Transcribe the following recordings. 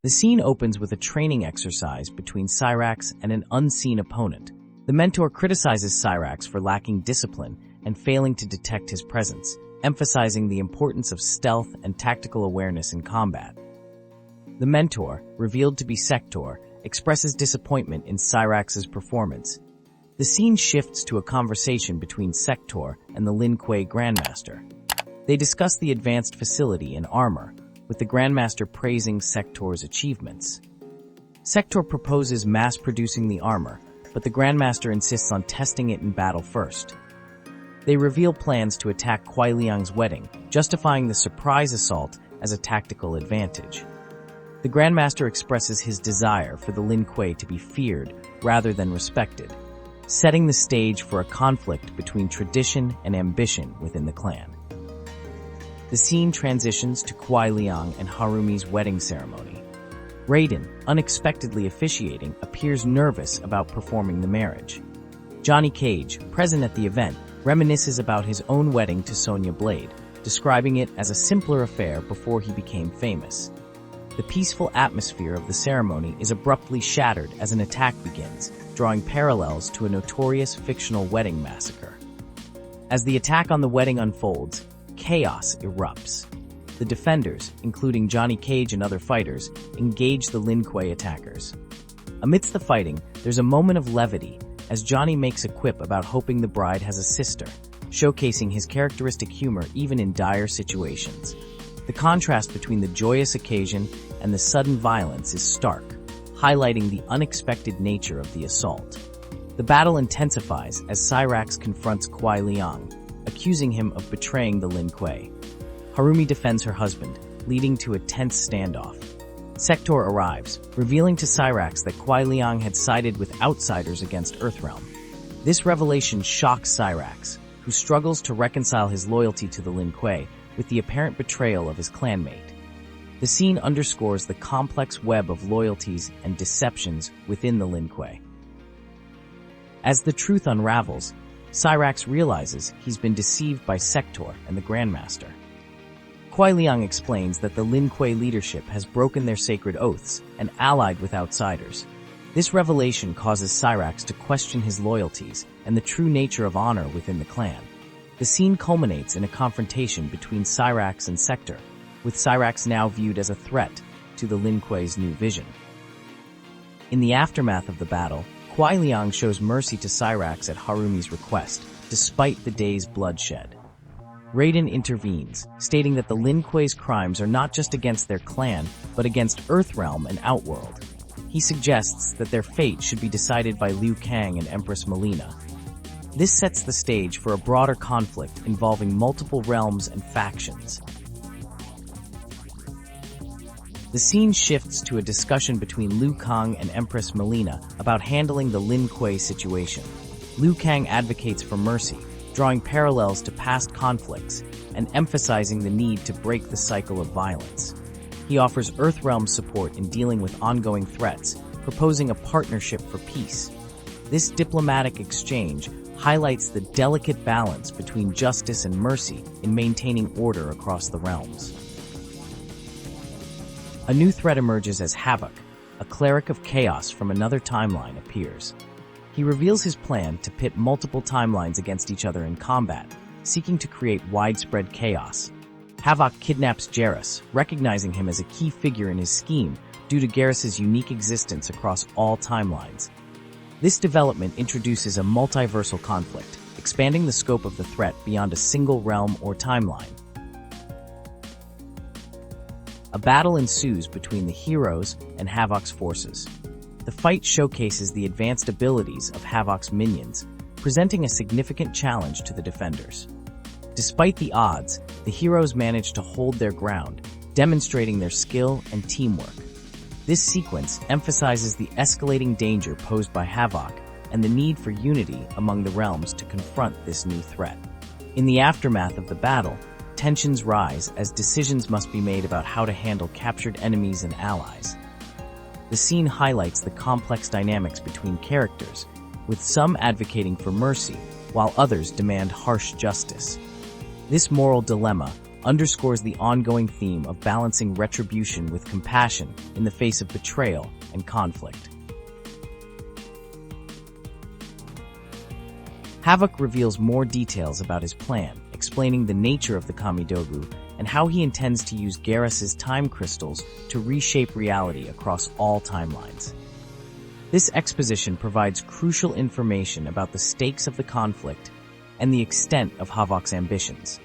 The scene opens with a training exercise between Cyrax and an unseen opponent. The mentor criticizes Cyrax for lacking discipline and failing to detect his presence, emphasizing the importance of stealth and tactical awareness in combat. The mentor, revealed to be Sector, expresses disappointment in Cyrax's performance. The scene shifts to a conversation between Sector and the Lin Kuei Grandmaster. They discuss the advanced facility and armor, with the Grandmaster praising Sector's achievements. Sector proposes mass-producing the armor, but the Grandmaster insists on testing it in battle first. They reveal plans to attack Kwai Liang's wedding, justifying the surprise assault as a tactical advantage. The Grandmaster expresses his desire for the Lin Kuei to be feared rather than respected, setting the stage for a conflict between tradition and ambition within the clan. The scene transitions to Kwai Liang and Harumi's wedding ceremony. Raiden, unexpectedly officiating, appears nervous about performing the marriage. Johnny Cage, present at the event, reminisces about his own wedding to Sonya Blade, describing it as a simpler affair before he became famous. The peaceful atmosphere of the ceremony is abruptly shattered as an attack begins, drawing parallels to a notorious fictional wedding massacre. As the attack on the wedding unfolds, chaos erupts. The defenders, including Johnny Cage and other fighters, engage the Lin Kuei attackers. Amidst the fighting, there's a moment of levity as Johnny makes a quip about hoping the bride has a sister, showcasing his characteristic humor even in dire situations. The contrast between the joyous occasion and the sudden violence is stark, highlighting the unexpected nature of the assault. The battle intensifies as Cyrax confronts Kwai Liang, accusing him of betraying the Lin Kuei. Harumi defends her husband, leading to a tense standoff. Sector arrives, revealing to Cyrax that Kwai Liang had sided with outsiders against Earthrealm. This revelation shocks Cyrax, who struggles to reconcile his loyalty to the Lin Kuei with the apparent betrayal of his clanmate. The scene underscores the complex web of loyalties and deceptions within the Lin Kuei. As the truth unravels, Cyrax realizes he's been deceived by Sector and the Grandmaster. Kwai Liang explains that the Lin Kuei leadership has broken their sacred oaths and allied with outsiders. This revelation causes Cyrax to question his loyalties and the true nature of honor within the clan. The scene culminates in a confrontation between Cyrax and Sector, with Cyrax now viewed as a threat to the Lin Kuei's new vision. In the aftermath of the battle, Kwai Liang shows mercy to Cyrax at Harumi's request, despite the day's bloodshed. Raiden intervenes, stating that the Lin Kuei's crimes are not just against their clan, but against Earthrealm and Outworld. He suggests that their fate should be decided by Liu Kang and Empress Melina. This sets the stage for a broader conflict involving multiple realms and factions. The scene shifts to a discussion between Liu Kang and Empress Melina about handling the Lin Kuei situation. Liu Kang advocates for mercy, drawing parallels to past conflicts and emphasizing the need to break the cycle of violence. He offers Earthrealm support in dealing with ongoing threats, proposing a partnership for peace. This diplomatic exchange highlights the delicate balance between justice and mercy in maintaining order across the realms. A new threat emerges as Havoc, a cleric of chaos from another timeline, appears. He reveals his plan to pit multiple timelines against each other in combat, seeking to create widespread chaos. Havoc kidnaps Geras, recognizing him as a key figure in his scheme due to Geras's unique existence across all timelines. This development introduces a multiversal conflict, expanding the scope of the threat beyond a single realm or timeline. A battle ensues between the heroes and Havoc's forces. The fight showcases the advanced abilities of Havoc's minions, presenting a significant challenge to the defenders. Despite the odds, the heroes manage to hold their ground, demonstrating their skill and teamwork. This sequence emphasizes the escalating danger posed by Havoc and the need for unity among the realms to confront this new threat. In the aftermath of the battle, tensions rise as decisions must be made about how to handle captured enemies and allies. The scene highlights the complex dynamics between characters, with some advocating for mercy, while others demand harsh justice. This moral dilemma underscores the ongoing theme of balancing retribution with compassion in the face of betrayal and conflict. Havoc reveals more details about his plan, explaining the nature of the Kamidogu and how he intends to use Garrus's time crystals to reshape reality across all timelines. This exposition provides crucial information about the stakes of the conflict and the extent of Havoc's ambitions.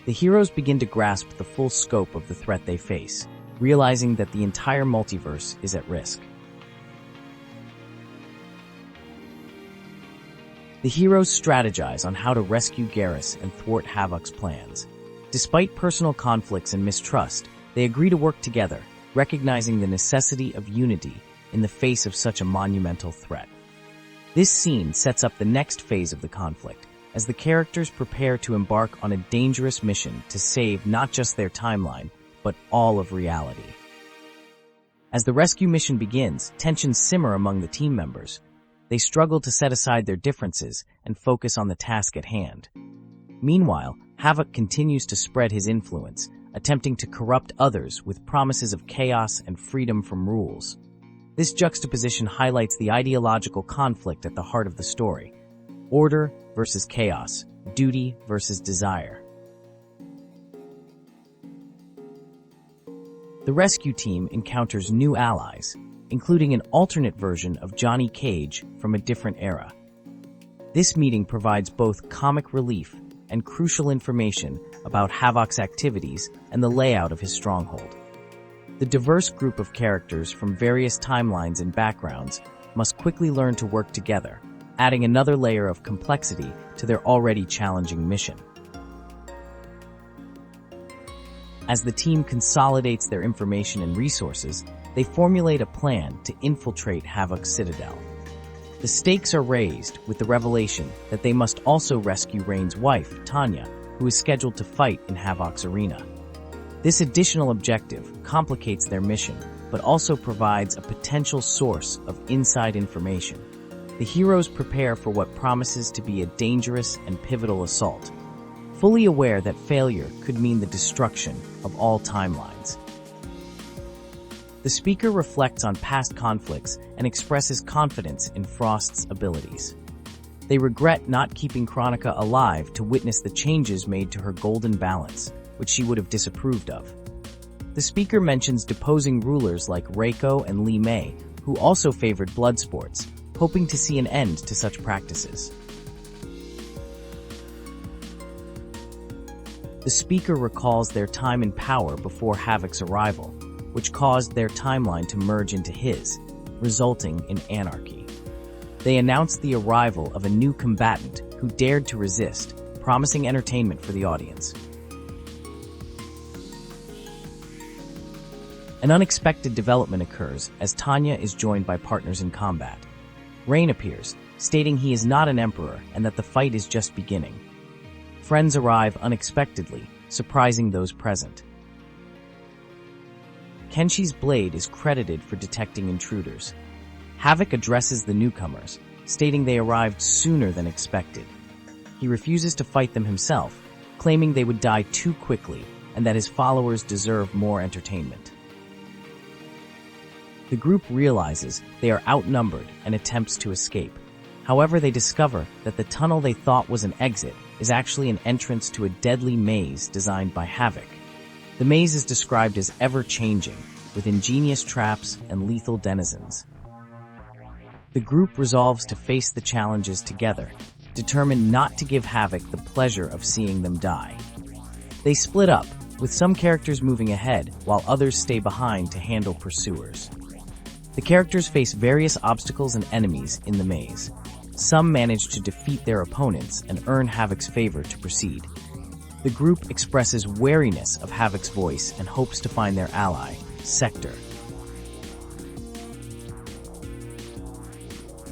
The heroes begin to grasp the full scope of the threat they face, realizing that the entire multiverse is at risk. The heroes strategize on how to rescue Garrus and thwart Havoc's plans. Despite personal conflicts and mistrust, they agree to work together, recognizing the necessity of unity in the face of such a monumental threat. This scene sets up the next phase of the conflict, as the characters prepare to embark on a dangerous mission to save not just their timeline, but all of reality. As the rescue mission begins, tensions simmer among the team members. They struggle to set aside their differences and focus on the task at hand. Meanwhile, Havoc continues to spread his influence, attempting to corrupt others with promises of chaos and freedom from rules. This juxtaposition highlights the ideological conflict at the heart of the story: order versus chaos, duty versus desire. The rescue team encounters new allies, including an alternate version of Johnny Cage from a different era. This meeting provides both comic relief and crucial information about Havoc's activities and the layout of his stronghold. The diverse group of characters from various timelines and backgrounds must quickly learn to work together, adding another layer of complexity to their already challenging mission. As the team consolidates their information and resources, they formulate a plan to infiltrate Havoc's Citadel. The stakes are raised with the revelation that they must also rescue Rain's wife, Tanya, who is scheduled to fight in Havoc's arena. This additional objective complicates their mission, but also provides a potential source of inside information. The heroes prepare for what promises to be a dangerous and pivotal assault, fully aware that failure could mean the destruction of all timelines. The speaker reflects on past conflicts and expresses confidence in Frost's abilities. They regret not keeping Chronica alive to witness the changes made to her golden balance, which she would have disapproved of. The speaker mentions deposing rulers like Reiko and Li Mei, who also favored blood sports, hoping to see an end to such practices. The speaker recalls their time in power before Havoc's arrival, which caused their timeline to merge into his, resulting in anarchy. They announced the arrival of a new combatant who dared to resist, promising entertainment for the audience. An unexpected development occurs as Tanya is joined by partners in combat. Rain appears, stating he is not an emperor and that the fight is just beginning. Friends arrive unexpectedly, surprising those present. Kenshi's blade is credited for detecting intruders. Havoc addresses the newcomers, stating they arrived sooner than expected. He refuses to fight them himself, claiming they would die too quickly and that his followers deserve more entertainment. The group realizes they are outnumbered and attempts to escape. However, they discover that the tunnel they thought was an exit is actually an entrance to a deadly maze designed by Havoc. The maze is described as ever-changing, with ingenious traps and lethal denizens. The group resolves to face the challenges together, determined not to give Havoc the pleasure of seeing them die. They split up, with some characters moving ahead while others stay behind to handle pursuers. The characters face various obstacles and enemies in the maze. Some manage to defeat their opponents and earn Havoc's favor to proceed. The group expresses wariness of Havoc's voice and hopes to find their ally, Sector.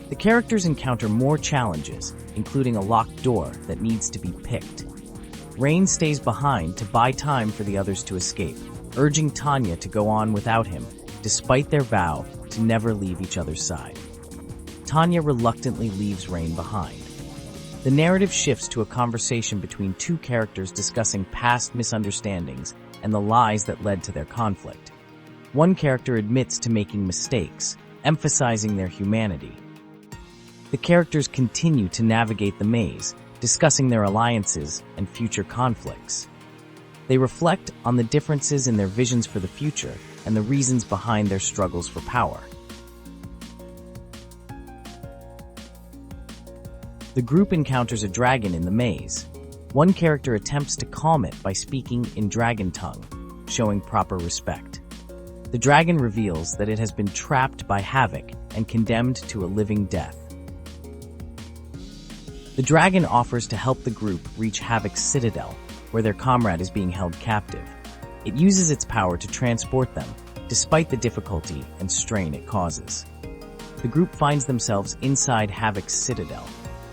The characters encounter more challenges, including a locked door that needs to be picked. Rain stays behind to buy time for the others to escape, urging Tanya to go on without him, despite their vow to never leave each other's side. Tanya reluctantly leaves Rain behind. The narrative shifts to a conversation between two characters discussing past misunderstandings and the lies that led to their conflict. One character admits to making mistakes, emphasizing their humanity. The characters continue to navigate the maze, discussing their alliances and future conflicts. They reflect on the differences in their visions for the future and the reasons behind their struggles for power. The group encounters a dragon in the maze. One character attempts to calm it by speaking in dragon tongue, showing proper respect. The dragon reveals that it has been trapped by Havoc and condemned to a living death. The dragon offers to help the group reach Havoc's Citadel, where their comrade is being held captive. It uses its power to transport them, despite the difficulty and strain it causes. The group finds themselves inside Havoc's Citadel,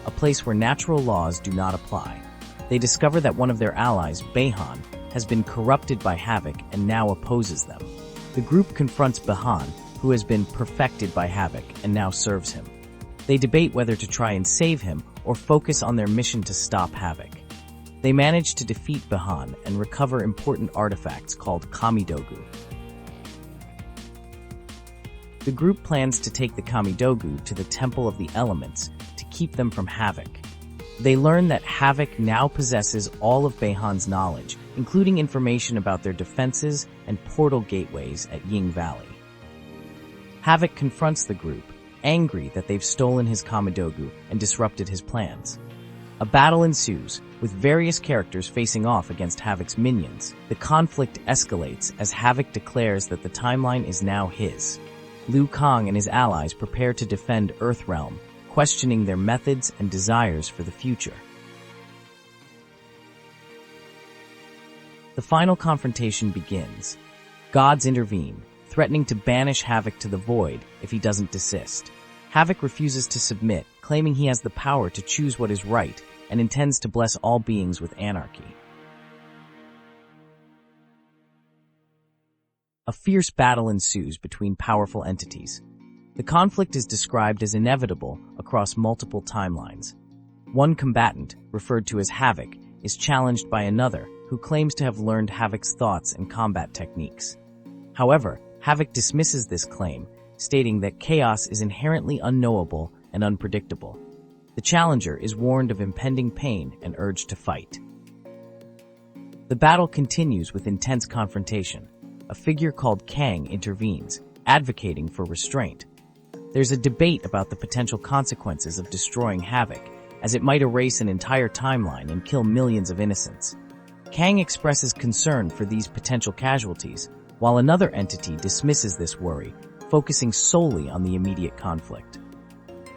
a place where natural laws do not apply. They discover that one of their allies, Behan, has been corrupted by Havoc and now opposes them. The group confronts Behan, who has been perfected by Havoc and now serves him. They debate whether to try and save him or focus on their mission to stop Havoc. They manage to defeat Behan and recover important artifacts called Kamidogu. The group plans to take the Kamidogu to the Temple of the Elements to keep them from Havoc. They learn that Havoc now possesses all of Behan's knowledge, including information about their defenses and portal gateways at Ying Valley. Havoc confronts the group, angry that they've stolen his Kamidogu and disrupted his plans. A battle ensues, with various characters facing off against Havoc's minions. The conflict escalates as Havoc declares that the timeline is now his. Liu Kang and his allies prepare to defend Earthrealm, questioning their methods and desires for the future. The final confrontation begins. Gods intervene, threatening to banish Havoc to the void if he doesn't desist. Havoc refuses to submit, claiming he has the power to choose what is right and intends to bless all beings with anarchy. A fierce battle ensues between powerful entities. The conflict is described as inevitable across multiple timelines. One combatant, referred to as Havoc, is challenged by another who claims to have learned Havoc's thoughts and combat techniques. However, Havoc dismisses this claim, stating that chaos is inherently unknowable and unpredictable. The challenger is warned of impending pain and urged to fight. The battle continues with intense confrontation. A figure called Kang intervenes, advocating for restraint. There's a debate about the potential consequences of destroying Havoc, as it might erase an entire timeline and kill millions of innocents. Kang expresses concern for these potential casualties, while another entity dismisses this worry, focusing solely on the immediate conflict.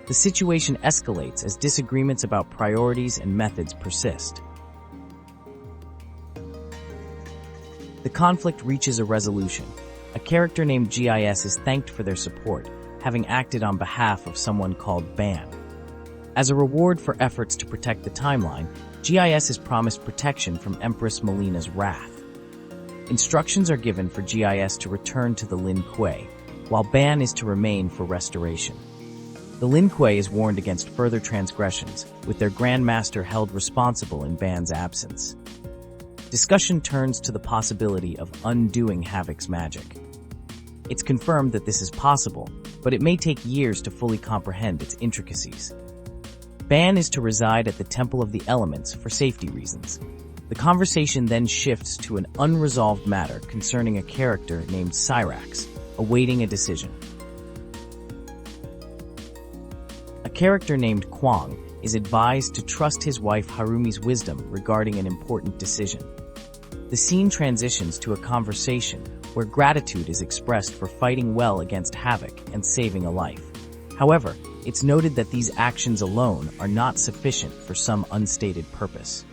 The situation escalates as disagreements about priorities and methods persist. The conflict reaches a resolution. A character named GIS is thanked for their support, having acted on behalf of someone called Ban. As a reward for efforts to protect the timeline, GIS is promised protection from Empress Melina's wrath. Instructions are given for GIS to return to the Lin Kuei, while Ban is to remain for restoration. The Lin Kuei is warned against further transgressions, with their Grand Master held responsible in Ban's absence. Discussion turns to the possibility of undoing Havoc's magic. It's confirmed that this is possible, but it may take years to fully comprehend its intricacies. Ban is to reside at the Temple of the Elements for safety reasons. The conversation then shifts to an unresolved matter concerning a character named Cyrax, awaiting a decision. A character named Kwai is advised to trust his wife Harumi's wisdom regarding an important decision. The scene transitions to a conversation where gratitude is expressed for fighting well against Havoc and saving a life. However, it's noted that these actions alone are not sufficient for some unstated purpose.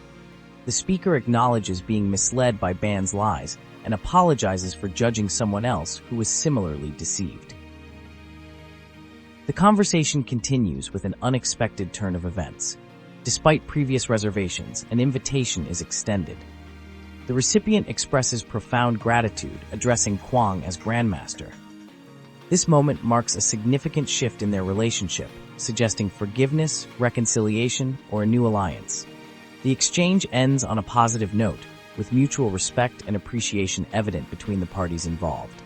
The speaker acknowledges being misled by Ban's lies and apologizes for judging someone else who was similarly deceived. The conversation continues with an unexpected turn of events. Despite previous reservations, an invitation is extended. The recipient expresses profound gratitude, addressing Kwai as Grandmaster. This moment marks a significant shift in their relationship, suggesting forgiveness, reconciliation, or a new alliance. The exchange ends on a positive note, with mutual respect and appreciation evident between the parties involved.